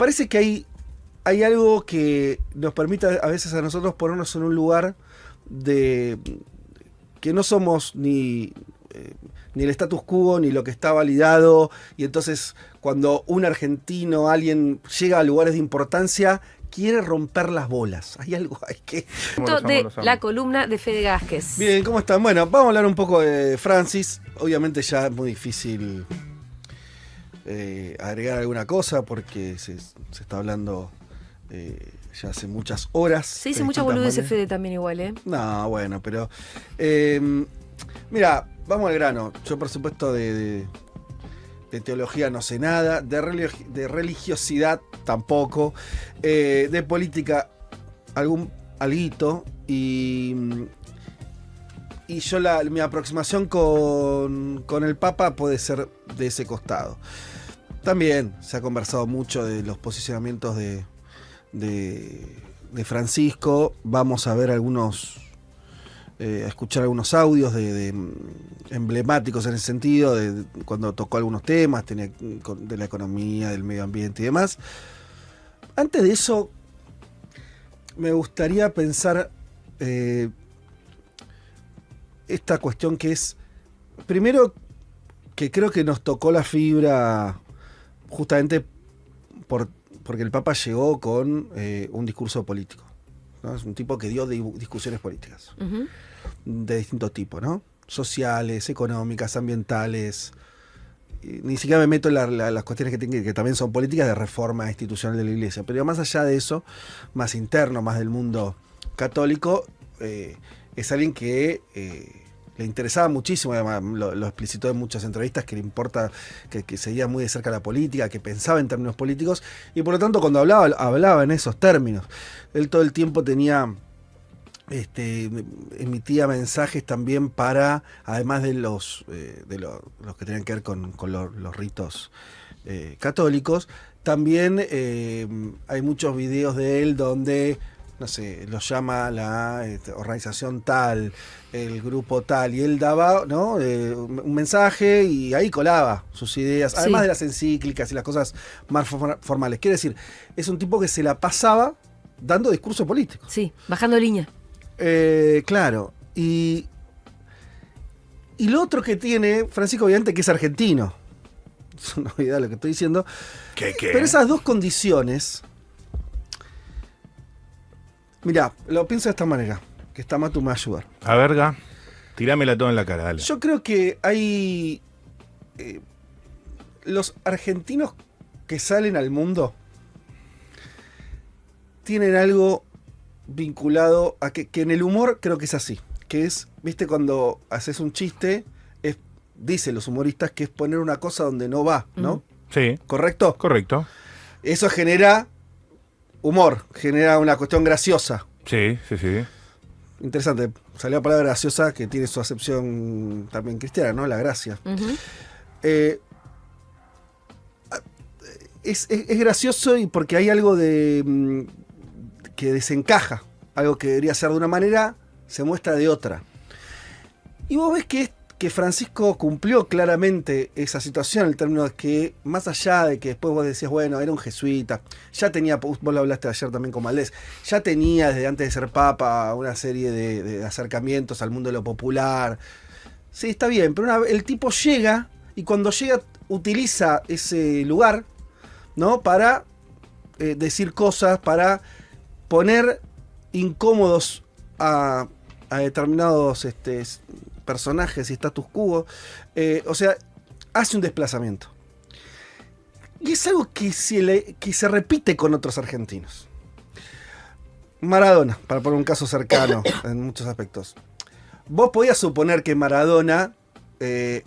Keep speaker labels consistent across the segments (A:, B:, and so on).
A: parece que hay algo que nos permite a veces a nosotros ponernos en un lugar de que no somos ni el status quo, ni lo que está validado, y entonces cuando un argentino, alguien llega a lugares de importancia, quiere romper las bolas. Hay algo, hay que...
B: De la columna de Fede Vázquez.
A: Bien, ¿cómo están? Bueno, vamos a hablar un poco de Francis. Obviamente ya es muy difícil agregar alguna cosa porque se está hablando ya hace muchas horas.
B: Se dice mucha boludez ese Fede también igual, ¿eh?
A: No, bueno, pero... mira, vamos al grano. Yo, por supuesto, de teología no sé nada, de religiosidad tampoco, de política alguito, y yo mi aproximación con el Papa puede ser de ese costado. También se ha conversado mucho de los posicionamientos de Francisco. Vamos a ver a escuchar algunos audios de emblemáticos en ese sentido, de cuando tocó algunos temas, de la economía, del medio ambiente y demás. Antes de eso, me gustaría pensar esta cuestión que es, primero, que creo que nos tocó la fibra justamente porque el Papa llegó con un discurso político, ¿no? Es un tipo que dio discusiones políticas. Uh-huh. De distintos tipos, ¿no? Sociales, económicas, ambientales. Ni siquiera me meto en las cuestiones que también son políticas de reforma institucional de la Iglesia. Pero más allá de eso, más interno, más del mundo católico, es alguien que le interesaba muchísimo, además lo explicitó en muchas entrevistas, que le importa, que seguía muy de cerca la política, que pensaba en términos políticos, y por lo tanto cuando hablaba en esos términos. Él todo el tiempo emitía mensajes también para, además de los que tenían que ver con los ritos católicos, también hay muchos videos de él donde, no sé, los llama la organización tal, el grupo tal, y él daba, ¿no? Un mensaje y ahí colaba sus ideas, además de las encíclicas y las cosas más formales. Quiere decir, es un tipo que se la pasaba dando discurso político.
B: Sí, bajando línea.
A: Claro. Y lo otro que tiene Francisco, obviamente, que es argentino. Es una novedad lo que estoy diciendo. ¿Qué? Pero esas dos condiciones... Mirá, lo pienso de esta manera, que está Matu me va a ayudar.
C: A verga, tirámela todo en la cara, dale.
A: Yo creo que hay... los argentinos que salen al mundo tienen algo vinculado a que en el humor creo que es así, que es, viste, cuando haces un chiste, dicen los humoristas que es poner una cosa donde no va, ¿no?
C: Sí.
A: ¿Correcto?
C: Correcto.
A: Eso genera humor, genera una cuestión graciosa.
C: Sí.
A: Interesante, salió la palabra graciosa, que tiene su acepción también cristiana, ¿no? La gracia. Uh-huh. Es gracioso y porque hay algo que desencaja. Algo que debería ser de una manera, se muestra de otra. Y vos ves que Francisco cumplió claramente esa situación, en términos de que, más allá de que después vos decías, bueno, era un jesuita, ya tenía, vos lo hablaste ayer también con Valdés, ya tenía desde antes de ser papa una serie de acercamientos al mundo de lo popular. Sí, está bien, pero el tipo llega, y cuando llega utiliza ese lugar, ¿no? Para decir cosas, para poner incómodos a determinados personajes y status quo. O sea, hace un desplazamiento. Y es algo que se repite con otros argentinos. Maradona, para poner un caso cercano en muchos aspectos. Vos podías suponer que Maradona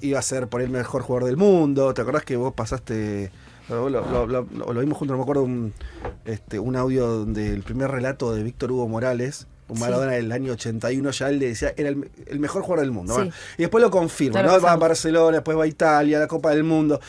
A: iba a ser por ahí el mejor jugador del mundo. ¿Te acordás que vos pasaste... Lo vimos juntos, no me acuerdo, un audio donde el primer relato de Víctor Hugo Morales, un Maradona del año 81, ya él le decía era el mejor jugador del mundo. Sí. ¿Va? Y después lo confirma, ¿no? Va a Barcelona, después va a Italia, la Copa del Mundo.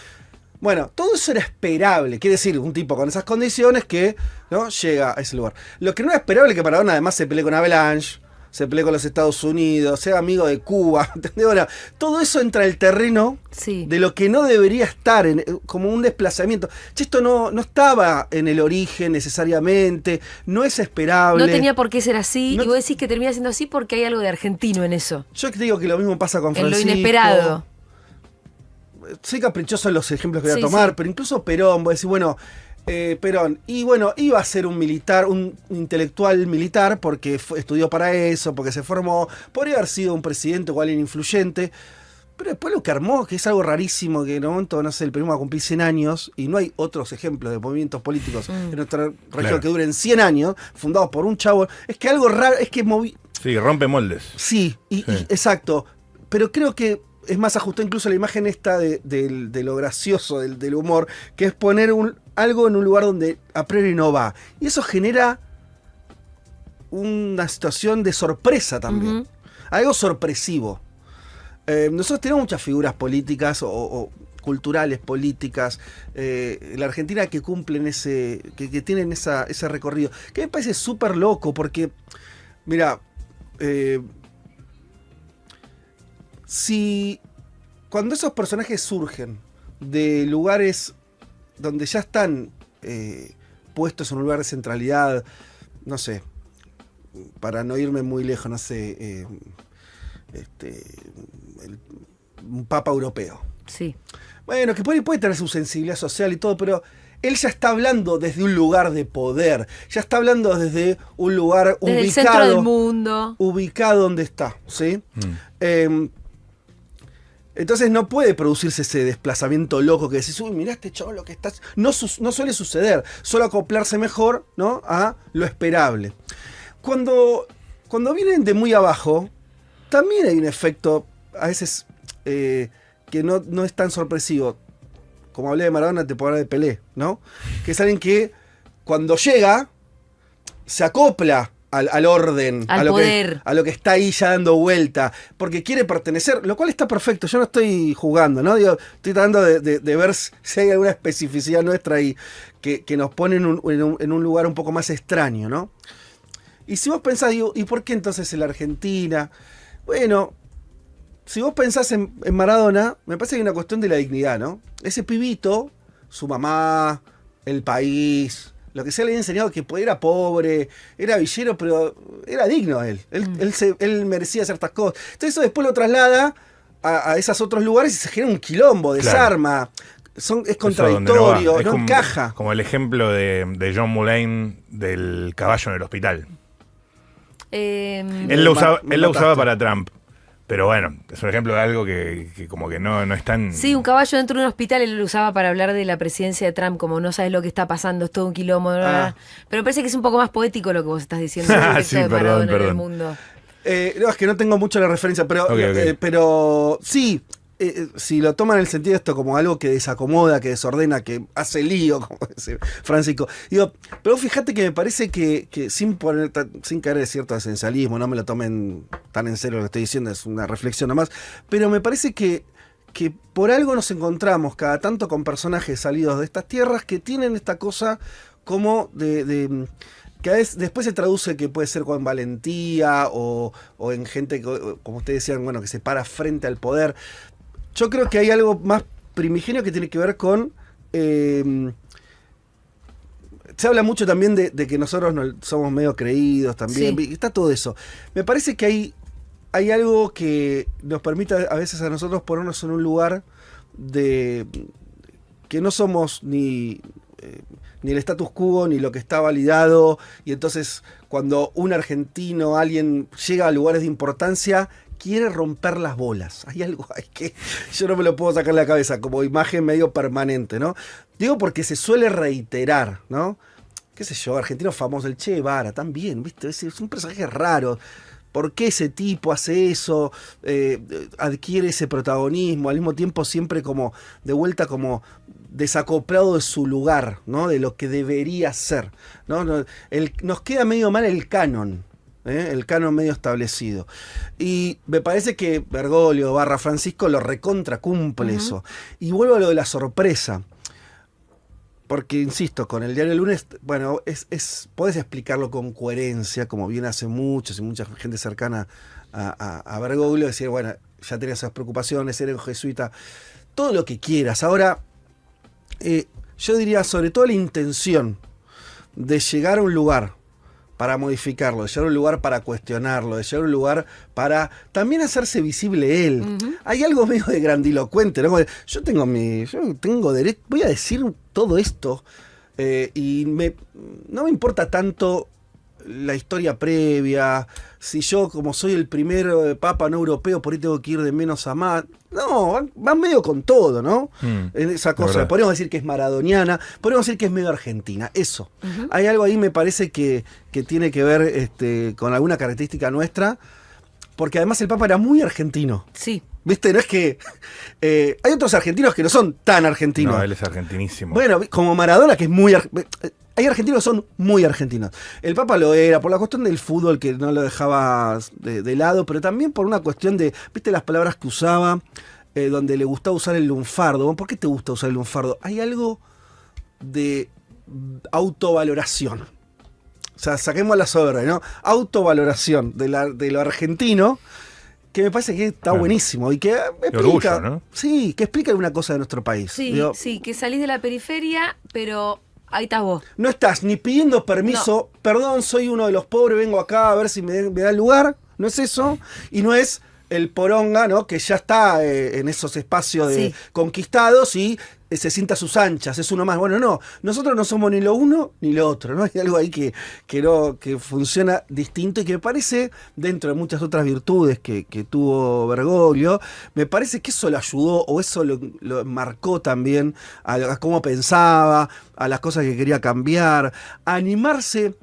A: Bueno, todo eso era esperable. Quiere decir, un tipo con esas condiciones que, ¿no?, llega a ese lugar. Lo que no era esperable es que Maradona además se pelee con Avalanche, se pelee con los Estados Unidos, sea amigo de Cuba, ¿entendés? Ahora, todo eso entra en el terreno de lo que no debería estar, como un desplazamiento. Che, esto no estaba en el origen necesariamente, no es esperable.
B: No tenía por qué ser así, y vos decís que termina siendo así porque hay algo de argentino en eso.
A: Yo te digo que lo mismo pasa con Francisco.
B: En lo inesperado.
A: Soy caprichoso en los ejemplos que voy a tomar, pero incluso Perón, voy a decir, bueno... Perón, y bueno, iba a ser un militar, un intelectual militar, porque estudió para eso, porque se formó, podría haber sido un presidente o alguien influyente, pero después lo que armó, que es algo rarísimo, que en un momento, no sé, el Perú va a cumplir 100 años, y no hay otros ejemplos de movimientos políticos en nuestra región que duren 100 años, fundados por un chavo, es que algo raro, es que
C: Sí, rompe moldes.
A: Sí, exacto, pero creo que es más ajustado incluso la imagen esta de lo gracioso, del humor, que es poner algo en un lugar donde a priori no va. Y eso genera una situación de sorpresa también. Algo sorpresivo. Nosotros tenemos muchas figuras políticas o culturales, políticas, en la Argentina que cumplen que tienen ese recorrido. Que me parece súper loco porque, mira, cuando esos personajes surgen de lugares donde ya están puestos en un lugar de centralidad, no sé, para no irme muy lejos, no sé, un papa europeo.
B: Sí.
A: Bueno, que puede tener su sensibilidad social y todo, pero él ya está hablando desde un lugar de poder, ya está hablando desde un lugar
B: desde
A: ubicado.
B: El centro del mundo.
A: Ubicado donde está, ¿sí? Entonces no puede producirse ese desplazamiento loco que decís, uy, mirá este chavo lo que está... No suele suceder, solo acoplarse mejor, ¿no?, a lo esperable. Cuando vienen de muy abajo, también hay un efecto, a veces, que no es tan sorpresivo. Como hablé de Maradona, te puedo hablar de Pelé, ¿no? Que es alguien que cuando llega, se acopla al orden,
B: al poder,
A: a lo que está ahí ya dando vuelta, porque quiere pertenecer, lo cual está perfecto. Yo no estoy jugando, ¿no? Digo, estoy tratando de ver si hay alguna especificidad nuestra ahí que nos pone en un lugar un poco más extraño, ¿no? Y si vos pensás, digo, ¿y por qué entonces en la Argentina? Bueno, si vos pensás en Maradona, me parece que hay una cuestión de la dignidad, ¿no? Ese pibito, su mamá, el país, lo que se le había enseñado, que era pobre, era villero, pero era digno él. Él merecía ciertas cosas. Entonces eso después lo traslada a esos otros lugares y se genera un quilombo, desarma. Es contradictorio, no encaja.
C: Como el ejemplo de John Mulaney del caballo en el hospital. Él lo usaba para Trump. Pero bueno, es un ejemplo de algo que como que no es tan...
B: Sí, un caballo dentro de un hospital, él lo usaba para hablar de la presidencia de Trump, como no sabes lo que está pasando, es todo un quilombo. Pero me parece que es un poco más poético lo que vos estás diciendo.
C: Sí, perdón.
B: En el mundo.
A: No, es que no tengo mucho la referencia, pero, okay. Pero sí, si lo toman en el sentido de esto como algo que desacomoda, que desordena, que hace lío, como dice Francisco. Digo, pero fíjate que me parece que sin caer de cierto esencialismo, no me lo tomen tan en serio lo que estoy diciendo, es una reflexión nomás, pero me parece que por algo nos encontramos cada tanto con personajes salidos de estas tierras que tienen esta cosa como que a veces después se traduce que puede ser con valentía o en gente que, como ustedes decían, bueno, que se para frente al poder. Yo creo que hay algo más primigenio que tiene que ver con... se habla mucho también de que nosotros somos medio creídos también. Sí. Está todo eso. Me parece que hay algo que nos permite a veces a nosotros ponernos en un lugar de que no somos ni el status quo, ni lo que está validado. Y entonces cuando un argentino, alguien llega a lugares de importancia... quiere romper las bolas. Hay algo ahí que yo no me lo puedo sacar de la cabeza, como imagen medio permanente, ¿no? Digo porque se suele reiterar, ¿no? Qué sé yo, argentino famoso, el Che Guevara, también, ¿viste? Es un personaje raro. ¿Por qué ese tipo hace eso? Adquiere ese protagonismo, al mismo tiempo siempre como de vuelta como desacoplado de su lugar, ¿no? De lo que debería ser, ¿no? Nos queda medio mal el canon. El canon medio establecido. Y me parece que Bergoglio / Francisco lo recontra cumple eso. Y vuelvo a lo de la sorpresa. porque insisto, con el diario El Lunes, bueno, podés explicarlo con coherencia, como bien hace muchos y mucha gente cercana a Bergoglio, decir, bueno, ya tenía esas preocupaciones, era un jesuita, todo lo que quieras. Ahora, yo diría sobre todo la intención de llegar a un lugar para modificarlo, de llegar a un lugar para cuestionarlo, de llegar a un lugar para también hacerse visible él. Hay algo medio de grandilocuente, ¿no? Yo tengo derecho, voy a decir todo esto, y no me importa tanto la historia previa, si yo como soy el primer papa no europeo, por ahí tengo que ir de menos a más. No, van medio con todo, ¿no? En esa cosa. Podríamos decir que es maradoniana, podríamos decir que es medio argentina, eso. Hay algo ahí, me parece, que tiene que ver con alguna característica nuestra, porque además el papa era muy argentino.
B: Sí.
A: ¿Viste? No es que... hay otros argentinos que no son tan argentinos.
C: No, él es argentinísimo.
A: Bueno, como Maradona, que es muy... Hay argentinos que son muy argentinos. El Papa lo era por la cuestión del fútbol, que no lo dejaba de lado, pero también por una cuestión de, ¿viste las palabras que usaba? Donde le gustaba usar el lunfardo. ¿Por qué te gusta usar el lunfardo? Hay algo de autovaloración. O sea, saquemos la sobra, ¿no? Autovaloración de lo argentino, que me parece que está buenísimo y que explica,
C: orgullo, ¿no?
A: Sí, que explica alguna cosa de nuestro país.
B: Sí,
A: Digo,
B: sí, que salís de la periferia, pero ahí estás vos.
A: no estás ni pidiendo permiso, perdón, soy uno de los pobres, vengo acá a ver si me da el lugar, no es eso, y no es el poronga, ¿no? Que ya está en esos espacios conquistados y se sienta a sus anchas, es uno más. Bueno, no, nosotros no somos ni lo uno ni lo otro, ¿no? Hay algo ahí que funciona distinto y que me parece, dentro de muchas otras virtudes que tuvo Bergoglio, me parece que eso lo ayudó o eso lo marcó también a cómo pensaba, a las cosas que quería cambiar, a animarse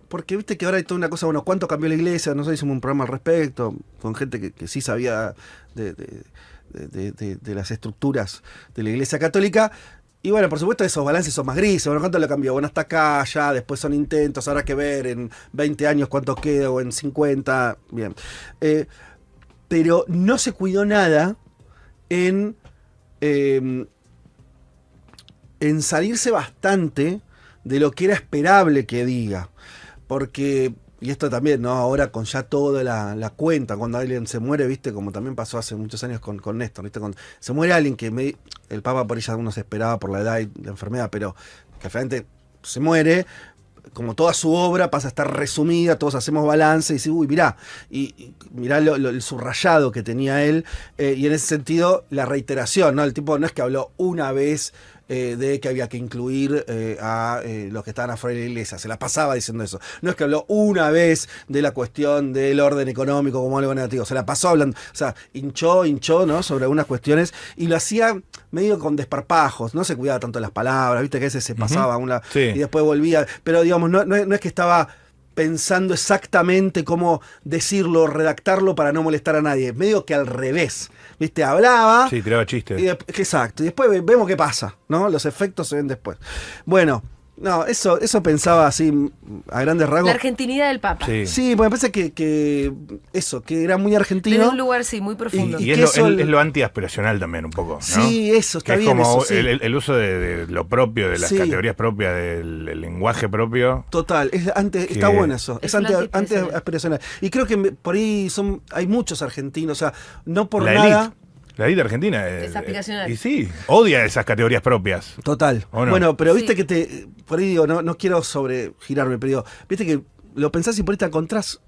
A: porque viste que ahora hay toda una cosa, bueno, ¿cuánto cambió la iglesia? Nosotros hicimos un programa al respecto, con gente que sí sabía de las estructuras de la iglesia católica. Y bueno, por supuesto esos balances son más grises. Bueno, ¿cuánto le cambió? Bueno, hasta acá, ya, después son intentos, habrá que ver en 20 años cuánto queda o en 50. Bien. Pero no se cuidó nada en salirse bastante de lo que era esperable que diga. Porque, y esto también, ¿no? Ahora con ya toda la cuenta, cuando alguien se muere, ¿viste? Como también pasó hace muchos años con Néstor, ¿viste? Cuando se muere alguien que el Papa por ella uno se esperaba por la edad y la enfermedad, pero que realmente se muere, como toda su obra pasa a estar resumida, todos hacemos balance y decimos, uy, mirá, y mirá el subrayado que tenía él, y en ese sentido la reiteración, ¿no? El tipo no es que habló una vez de que había que incluir a los que estaban afuera de la iglesia, se la pasaba diciendo eso. No es que habló una vez de la cuestión del orden económico como algo negativo, se la pasó hablando, o sea, hinchó, ¿no? Sobre algunas cuestiones y lo hacía medio con desparpajos, no se cuidaba tanto las palabras, viste que a veces se pasaba a una y después volvía, pero digamos, no es que estaba pensando exactamente cómo decirlo, redactarlo para no molestar a nadie, medio que al revés. ¿Viste? Hablaba.
C: Sí, tiraba chistes.
A: Exacto. Y después vemos qué pasa, ¿no? Los efectos se ven después. Bueno, no, eso pensaba así a grandes rasgos.
B: La argentinidad del Papa.
A: Sí, porque me parece que era muy argentino.
B: En un lugar, sí, muy profundo.
C: Y es lo antiaspiracional también un poco, ¿no?
A: Sí, eso, está
C: que
A: bien.
C: Es como
A: eso,
C: el uso de lo propio, de las categorías propias, del lenguaje propio.
A: Total, está bueno eso. Es antiaspiracional. Y creo que por ahí hay muchos argentinos, o sea, no por nada.
C: La élite argentina
B: es aspiracional.
C: Y sí, odia esas categorías propias.
A: Total.
C: ¿O no?
A: Bueno, pero viste que por ahí digo, no quiero sobregirarme, pero digo, viste que lo pensás y por ahí te encontrás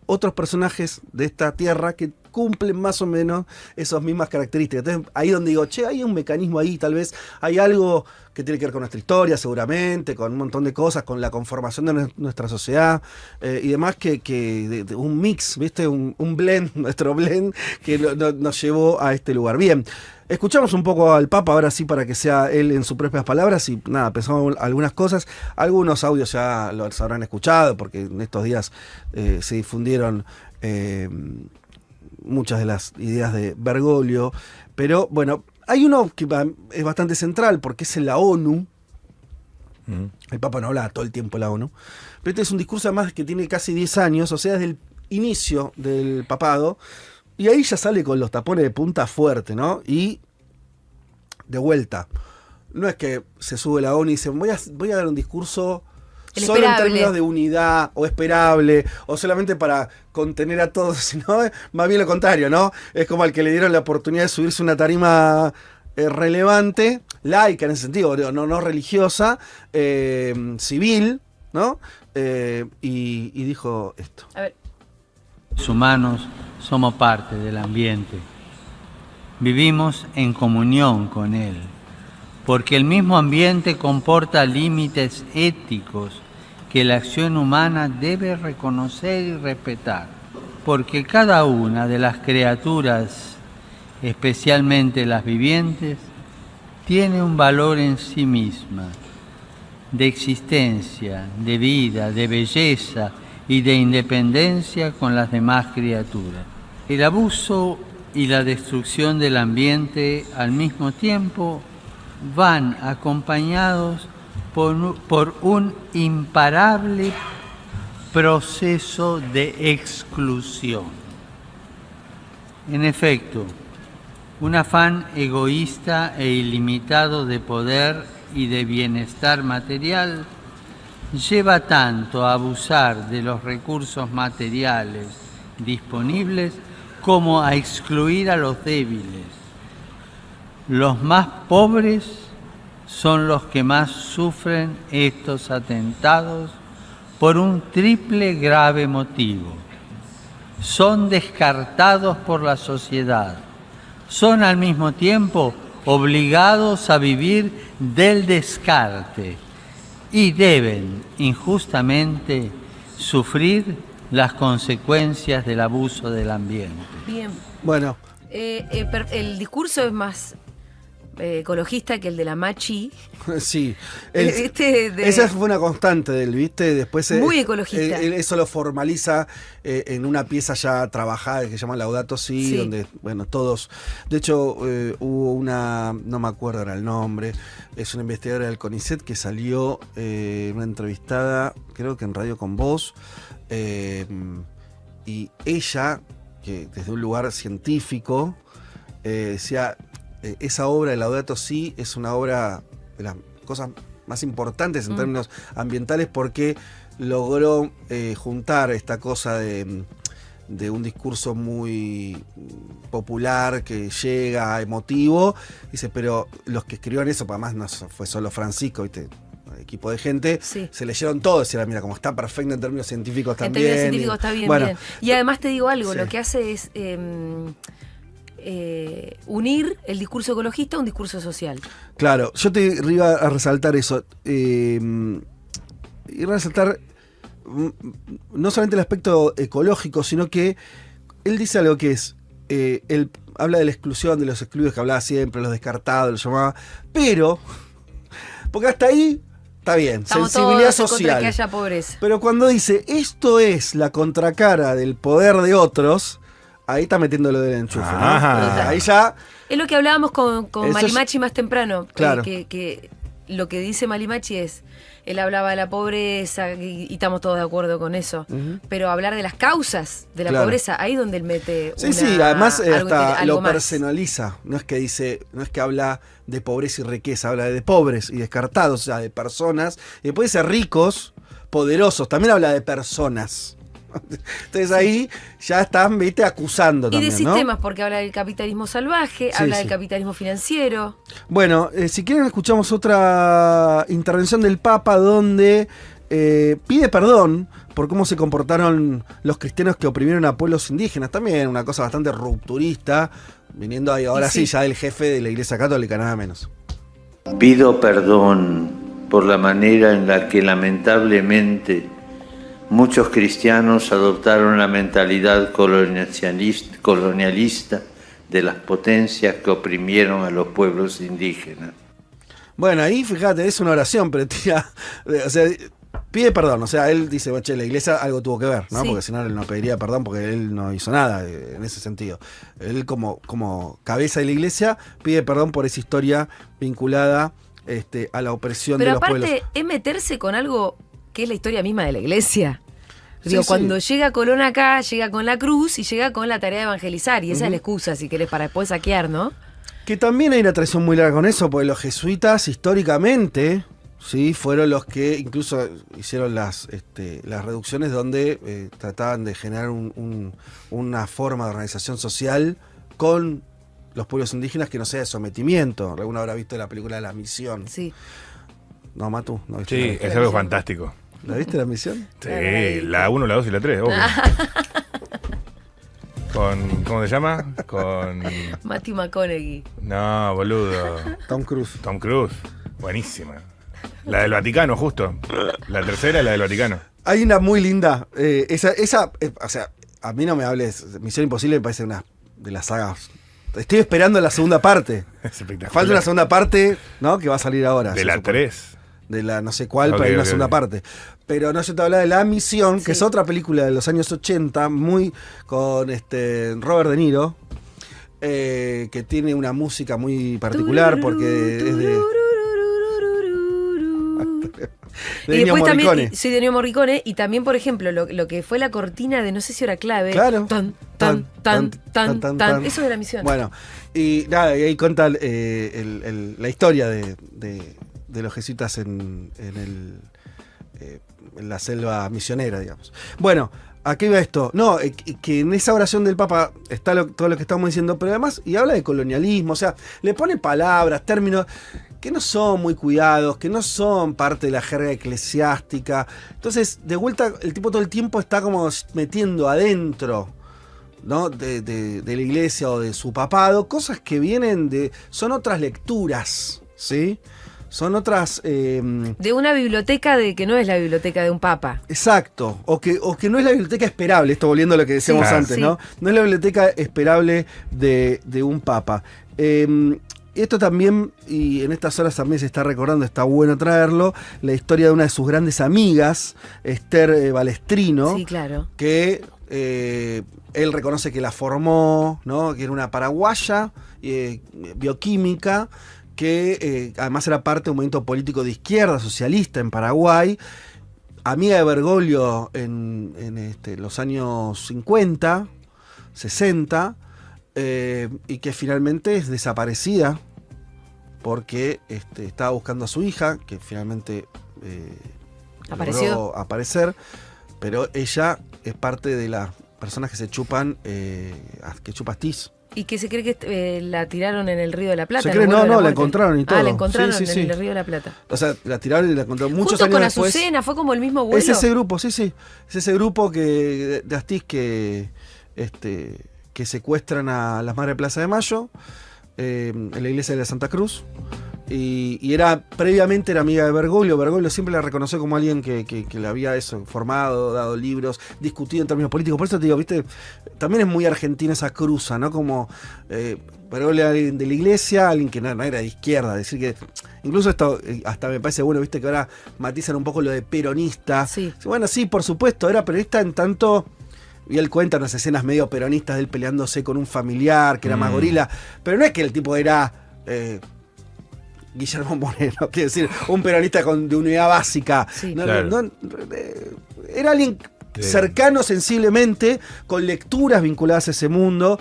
A: otros personajes de esta tierra que cumplen más o menos esas mismas características. Entonces, ahí donde digo, hay un mecanismo ahí, tal vez hay algo que tiene que ver con nuestra historia, seguramente, con un montón de cosas, con la conformación de nuestra sociedad y demás, que un mix, ¿viste? Un blend, nuestro blend, que nos llevó a este lugar. Bien, escuchamos un poco al Papa, ahora sí, para que sea él en sus propias palabras, y nada, pensamos algunas cosas. Algunos audios ya los habrán escuchado, porque en estos días se difundieron muchas de las ideas de Bergoglio, pero bueno, hay uno que es bastante central porque es en la ONU. El Papa no habla todo el tiempo de la ONU, pero este es un discurso además que tiene casi 10 años, o sea, desde el inicio del papado, y ahí ya sale con los tapones de punta fuerte, ¿no? Y de vuelta. No es que se sube la ONU y dice, voy a dar un discurso
B: El
A: solo en
B: esperable.
A: términos de unidad o esperable o solamente para contener a todos, sino más bien lo contrario, ¿no? Es como al que le dieron la oportunidad de subirse una tarima relevante, laica en ese sentido, no religiosa, civil, ¿no? Y dijo esto.
B: A ver,
D: Los humanos somos parte del ambiente. Vivimos en comunión con él, porque el mismo ambiente comporta límites éticos que la acción humana debe reconocer y respetar, porque cada una de las criaturas, especialmente las vivientes, tiene un valor en sí misma, de existencia, de vida, de belleza y de independencia con las demás criaturas. El abuso y la destrucción del ambiente al mismo tiempo van acompañados por un imparable proceso de exclusión. En efecto, un afán egoísta e ilimitado de poder y de bienestar material lleva tanto a abusar de los recursos materiales disponibles como a excluir a los débiles. Los más pobres son los que más sufren estos atentados por un triple grave motivo. Son descartados por la sociedad. Son al mismo tiempo obligados a vivir del descarte y deben injustamente sufrir las consecuencias del abuso del ambiente.
B: bien.
A: Bueno,
B: El discurso es más ecologista que el de la Machi.
A: sí.
B: Esa
A: Esa fue una constante del, ¿viste? Después
B: Muy ecologista.
A: Eso lo formaliza en una pieza ya trabajada que se llama Laudato Si,
B: Sí.
A: donde, bueno, todos. De hecho, hubo una, no me acuerdo ahora el nombre, es una investigadora del CONICET que salió una entrevistada, creo que en Radio Con Voz, y ella, que desde un lugar científico, decía. Esa obra de Laudato Si es una obra de las cosas más importantes en términos ambientales porque logró juntar esta cosa de un discurso muy popular que llega, emotivo. Dice, pero los que escribieron eso, además no fue solo Francisco, ¿viste? Equipo de gente,
B: Sí.
A: se leyeron todo, decían, mira, como está perfecto en términos científicos
B: En
A: también.
B: términos científicos está bien,
A: bueno,
B: bien. Y además te digo algo,
A: sí.
B: lo que hace es unir el discurso ecologista a un discurso social.
A: Claro, yo te iba a resaltar eso. Iba a resaltar no solamente el aspecto ecológico, sino que él dice algo que es, él habla de la exclusión de los excluidos que hablaba siempre, los descartados, los llamaba, pero, porque hasta ahí está bien,
B: Estamos
A: sensibilidad
B: todos en contra de
A: social.
B: que haya pobreza.
A: Pero cuando dice, esto es la contracara del poder de otros, ahí está metiendo lo del enchufe, ¿no?
C: Ajá.
A: Ahí ya...
B: Es lo que hablábamos con
A: Eso es-
B: Malimachi más temprano.
A: Claro.
B: Que lo que dice Malimachi es, él hablaba de la pobreza y estamos todos de acuerdo con eso.
A: Ujú.
B: Pero hablar de las causas de la
A: Claro.
B: pobreza, ahí donde él mete
A: Sí, además hasta
B: algo
A: lo
B: más.
A: personaliza. No es que dice, no es que habla de pobreza y riqueza, habla de pobres y descartados, o sea, de personas. Y después dice ricos, poderosos, también habla de personas. Entonces ahí ya están, viste, acusando
B: Y
A: también,
B: de
A: ¿no?
B: sistemas, porque habla del capitalismo salvaje,
A: Sí,
B: habla
A: sí.
B: del capitalismo financiero.
A: Bueno, si quieren escuchamos otra intervención del Papa donde pide perdón por cómo se comportaron los cristianos que oprimieron a pueblos indígenas. También una cosa bastante rupturista, viniendo ahí ahora
B: Y
A: sí
B: sí.
A: ya del jefe de la Iglesia Católica, nada menos.
E: Pido perdón por la manera en la que lamentablemente muchos cristianos adoptaron la mentalidad colonialista de las potencias que oprimieron a los pueblos indígenas.
A: Bueno, ahí fíjate, es una oración, pero tira, o sea, pide perdón, o sea, él dice, bueno, che, la iglesia algo tuvo que ver, ¿no?
B: Sí.
A: Porque si no, él no pediría perdón porque él no hizo nada en ese sentido. Él como cabeza de la iglesia pide perdón por esa historia vinculada a la opresión
B: Pero
A: de los pueblos.
B: aparte, es meterse con algo que es la historia misma de la iglesia. Digo,
A: Sí, sí.
B: cuando llega Colón acá, llega con la cruz y llega con la tarea de evangelizar. Y esa es la excusa, si querés, para después saquear, ¿no?
A: Que también hay una tradición muy larga con eso, porque los jesuitas históricamente, sí, fueron los que incluso hicieron las reducciones donde trataban de generar una forma de organización social con los pueblos indígenas que no sea de sometimiento. Alguno habrá visto la película La Misión.
B: Sí.
A: No, Matu, ¿no viste?
C: Sí, es algo fantástico.
A: ¿La viste La Misión?
C: Sí, la 1, la 2 y la 3, obvio. ¿Cómo se llama? Con...
B: Matthew McConaughey.
C: No, boludo.
A: Tom Cruise.
C: Tom Cruise. Buenísima. La del Vaticano, justo. La tercera es la del Vaticano.
A: Hay una muy linda. O sea, a mí no me hables. Misión Imposible me parece una de las sagas. Estoy esperando la segunda parte.
C: Es espectacular.
A: Falta una segunda parte, ¿no? Que va a salir ahora.
C: De la 3.
A: De la no sé cuál,
C: Okay,
A: pero hay una
C: okay,
A: segunda parte. Pero no, yo te hablaba de La Misión, que
B: Sí.
A: es otra película de los años 80, muy con Robert De Niro, que tiene una música muy particular porque es de
B: Y
A: Ennio
B: después
A: Morricone.
B: también, soy de Ennio Morricone, y también, por ejemplo, lo que fue la cortina de no sé si era clave.
A: Claro.
B: Tan. Eso de La Misión.
A: Bueno, y nada, y ahí cuenta la historia de los jesuitas en la selva misionera, digamos. Bueno, ¿a qué iba esto? No, que en esa oración del Papa está todo lo que estamos diciendo, pero además, y habla de colonialismo, o sea, le pone palabras, términos que no son muy cuidados, que no son parte de la jerga eclesiástica. Entonces, de vuelta, el tipo todo el tiempo está como metiendo adentro, ¿no? de la iglesia o de su papado, cosas que vienen son otras lecturas, ¿sí? Son otras...
B: De una biblioteca que no es la biblioteca de un papa.
A: Exacto, o que no es la biblioteca esperable, esto volviendo a lo que decíamos
B: Sí,
A: antes,
B: sí.
A: ¿no? No es la biblioteca esperable de un papa. Esto también, y en estas horas también se está recordando, está bueno traerlo, la historia de una de sus grandes amigas, Esther Balestrino,
B: Sí, claro.
A: que él reconoce que la formó, ¿no? Que era una paraguaya bioquímica, que además era parte de un movimiento político de izquierda, socialista en Paraguay, amiga de Bergoglio en los años 50, 60, y que finalmente es desaparecida porque estaba buscando a su hija, que finalmente
B: Apareció.
A: logró aparecer, pero ella es parte de las personas que se chupan, que chupa Astiz.
B: Y que se cree que la tiraron en el Río de la Plata.
A: Se
B: en
A: cree,
B: el vuelo de
A: no, la
B: muerte.
A: encontraron y todo.
B: La encontraron
A: Sí, sí,
B: en
A: sí.
B: el Río de la Plata.
A: O sea, la tiraron y la encontraron muchos
B: Junto
A: años
B: con
A: después.
B: Azucena, fue como el mismo vuelo.
A: Es ese grupo, sí, sí. Es ese grupo de Astiz que secuestran a las Madres de Plaza de Mayo en la iglesia de la Santa Cruz. Y previamente era amiga de Bergoglio. Bergoglio siempre la reconoció como alguien que le había formado, dado libros, discutido en términos políticos. Por eso te digo, viste, también es muy argentina esa cruza, ¿no? Como Bergoglio era alguien de la iglesia, alguien que no era de izquierda. Decir que, incluso esto hasta me parece bueno, viste, que ahora matizan un poco lo de peronista.
B: Sí.
A: Bueno, sí, por supuesto, era peronista en tanto... Y él cuenta unas escenas medio peronistas de él peleándose con un familiar que era más gorila. Pero no es que el tipo era... Guillermo Moreno, quiero decir, un peronista de unidad básica.
B: Sí.
A: No,
C: Claro.
A: Era alguien cercano sensiblemente, con lecturas vinculadas a ese mundo,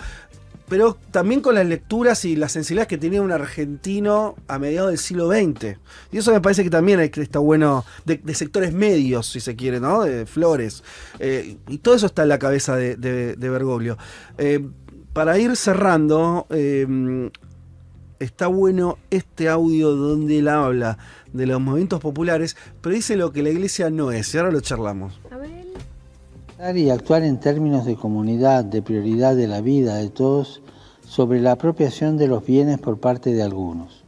A: pero también con las lecturas y las sensibilidades que tenía un argentino a mediados del siglo XX. Y eso me parece que también está bueno, de sectores medios, si se quiere, ¿no? De Flores. Y todo eso está en la cabeza de Bergoglio. Para ir cerrando... está bueno este audio donde él habla de los movimientos populares, pero dice lo que la iglesia no es, y ahora lo charlamos.
B: A ver.
D: Y actuar en términos de comunidad, de prioridad de la vida de todos, sobre la apropiación de los bienes por parte de algunos.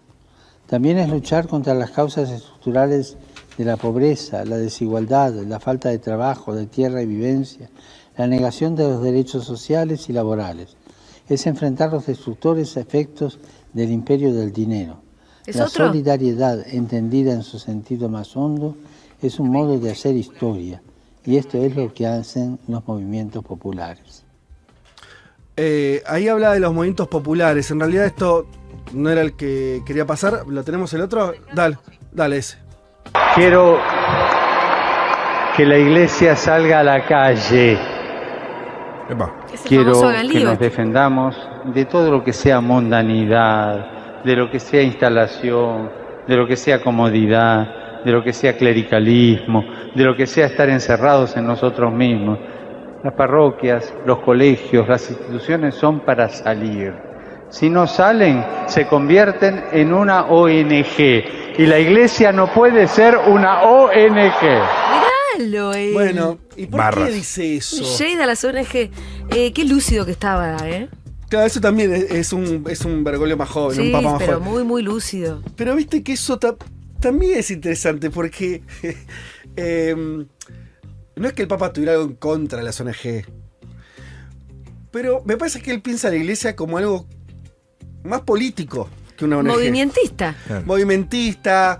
D: También es luchar contra las causas estructurales de la pobreza, la desigualdad, la falta de trabajo, de tierra y vivencia, la negación de los derechos sociales y laborales. Es enfrentar los destructores efectos del imperio del dinero.
B: ¿Es
D: La
B: otro?
D: solidaridad, entendida en su sentido más hondo, es un modo de hacer historia, y esto es lo que hacen los movimientos populares.
A: Ahí habla de los movimientos populares. En realidad esto no era el que quería pasar. ¿Lo tenemos el otro? Dale ese.
D: Quiero que la iglesia salga a la calle.
C: Epa.
B: Ese
D: Quiero
B: famoso hagan
D: que
B: lío.
D: nos defendamos de todo lo que sea mundanidad, de lo que sea instalación, de lo que sea comodidad, de lo que sea clericalismo, de lo que sea estar encerrados en nosotros mismos. Las parroquias, los colegios, las instituciones son para salir. Si no salen, se convierten en una ONG. Y la iglesia no puede ser una ONG.
B: Miralo,
A: Bueno, ¿y por
C: Barras.
A: qué dice eso?
B: Shade a las ONG. Qué lúcido que estaba, ¿eh?
A: Claro, eso también es un Bergoglio más joven, un
B: Sí,
A: papa más
B: pero
A: joven.
B: muy, muy lúcido.
A: Pero viste que eso también es interesante porque no es que el Papa tuviera algo en contra de las ONG, pero me parece que él piensa a la iglesia como algo más político que una ONG.
B: Movimentista.
A: Movimentista.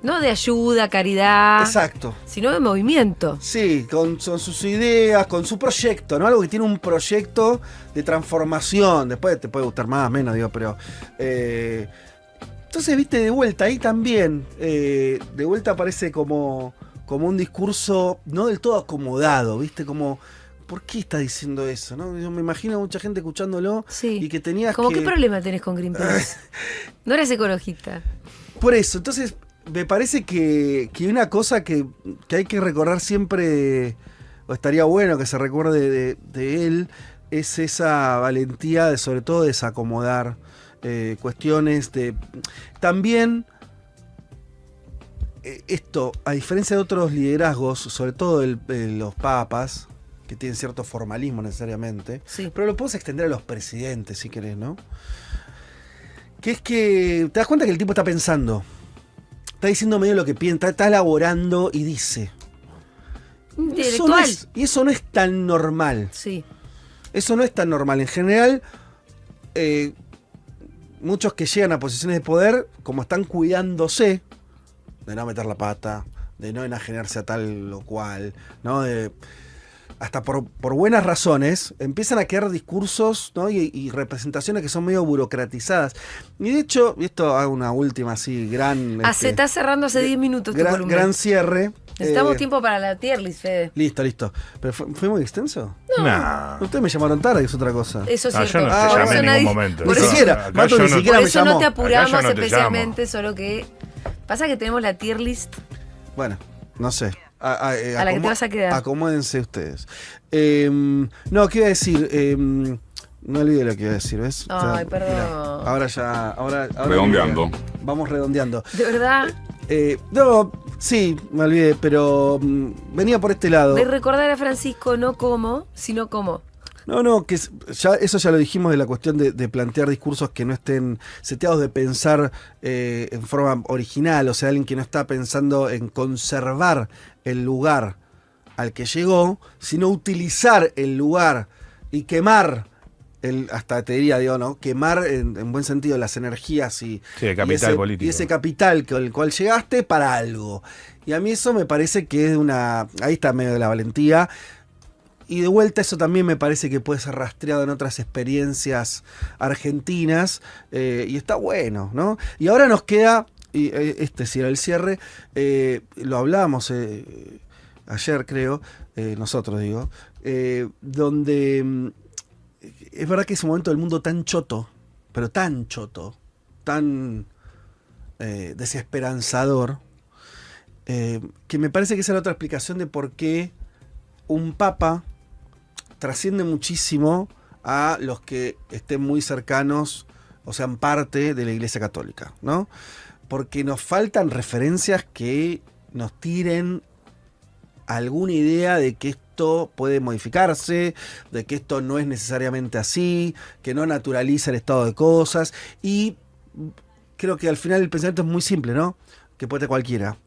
B: No de ayuda, caridad.
A: Exacto.
B: Sino de movimiento.
A: Sí, con sus ideas, con su proyecto, ¿no? Algo que tiene un proyecto de transformación. Después te puede gustar más, menos, digo, pero. Entonces, viste, de vuelta, ahí también. De vuelta aparece como un discurso no del todo acomodado, ¿viste? Como. ¿Por qué está diciendo eso? ¿No? Yo me imagino a mucha gente escuchándolo
B: Sí.
A: y que tenías
B: Como,
A: que.
B: ¿qué problema tenés con Greenpeace? No eres ecologista.
A: Por eso, entonces me parece que una cosa que hay que recordar siempre, o estaría bueno que se recuerde de él, es esa valentía de sobre todo desacomodar cuestiones de... También esto, a diferencia de otros liderazgos, sobre todo los papas, que tienen cierto formalismo necesariamente,
B: Sí.
A: pero lo puedes extender a los presidentes si querés, ¿no? Que es que te das cuenta que el tipo está pensando. Está diciendo medio lo que piensa, está elaborando y dice.
B: Intelectual.
A: Y eso no es tan normal.
B: Sí.
A: Eso no es tan normal. En general, muchos que llegan a posiciones de poder, como están cuidándose de no meter la pata, de no enajenarse a tal o cual, ¿no? Hasta por buenas razones, empiezan a quedar discursos, ¿no? y representaciones que son medio burocratizadas. Y de hecho, y esto hago una última así, gran...
B: Se está cerrando hace 10 minutos tu columna.
A: gran cierre.
B: Necesitamos tiempo para la tier list, Fede.
A: Listo. ¿Pero fue muy extenso?
C: Nah.
A: Ustedes me llamaron tarde, es otra cosa.
B: Eso es
C: Ah,
B: cierto.
C: yo no
A: Ah,
C: te
A: por
C: llamé
A: eso
C: en ningún momento.
A: Ni
B: Por eso-
A: siquiera,
C: Acá
A: Mato
C: yo
A: ni
C: no-
A: siquiera
B: Por
A: me
B: eso no
A: llamó.
B: te apuramos
C: Acá yo no te
B: especialmente, solo que pasa que tenemos la tier list
A: Bueno, no sé.
B: a la que te vas a quedar.
A: Acomódense ustedes. No, ¿qué iba a decir? No olvidé lo que iba a decir, ¿ves?
B: Ay, perdón.
A: mirá, ahora ya. Ahora
F: Redondeando.
A: Vamos redondeando.
B: De verdad,
A: No, sí, me olvidé, pero venía por este lado.
B: de recordar a Francisco no como, sino como.
A: No, que eso ya lo dijimos de la cuestión de plantear discursos que no estén seteados, de pensar en forma original, o sea, alguien que no está pensando en conservar el lugar al que llegó, sino utilizar el lugar y quemar, hasta te diría, digo, ¿no? Quemar en buen sentido las energías
C: Sí, el capital
A: ese,
C: político.
A: y ese capital con el cual llegaste para algo. Y a mí eso me parece que es ahí está medio de la valentía. Y de vuelta eso también me parece que puede ser rastreado en otras experiencias argentinas y está bueno, ¿no? Y ahora nos queda, y este sí era el cierre, lo hablamos ayer creo, nosotros digo, donde es verdad que es un momento del mundo tan choto, pero tan choto, tan desesperanzador, que me parece que esa es la otra explicación de por qué un papa trasciende muchísimo a los que estén muy cercanos o sean parte de la Iglesia Católica, ¿no? Porque nos faltan referencias que nos tiren alguna idea de que esto puede modificarse, de que esto no es necesariamente así, que no naturaliza el estado de cosas. Y creo que al final el pensamiento es muy simple, ¿no? Que puede ser cualquiera.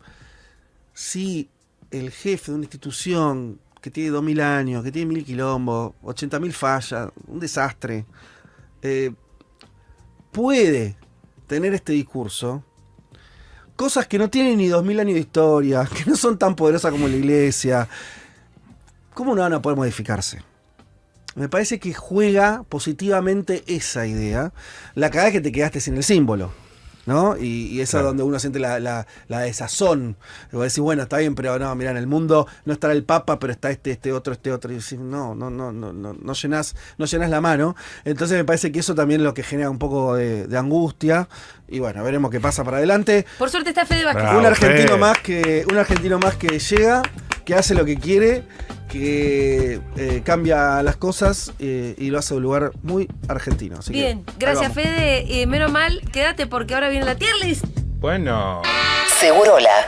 A: Si el jefe de una institución que tiene 2000 años, que tiene 1000 quilombos, 80.000 fallas, un desastre, puede tener este discurso, cosas que no tienen ni 2000 años de historia, que no son tan poderosas como la iglesia, ¿cómo no van a poder modificarse? Me parece que juega positivamente esa idea. La cagada es que te quedaste sin el símbolo. ¿no? Y eso es donde uno siente la desazón. Y vos decís, bueno, está bien, pero no, mirá, en el mundo no estará el Papa, pero está este otro. Y decís, no llenás la mano. Entonces me parece que eso también es lo que genera un poco de angustia. Y bueno, veremos qué pasa para adelante.
B: Por suerte está Fede Vázquez.
C: Bravo,
A: Un argentino
C: Fede.
A: más que llega, que hace lo que quiere, que cambia las cosas y lo hace de un lugar muy argentino. Así
B: Bien,
A: que, ahí
B: gracias
A: vamos.
B: Fede. Menos mal, quédate porque ahora viene la tier list.
C: Bueno.
F: Segurola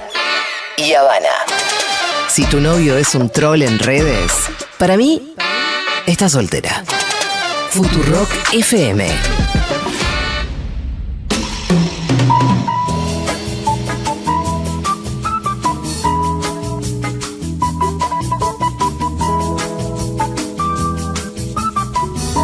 F: y Habana. Si tu novio es un troll en redes, para mí, está soltera. Futurock FM.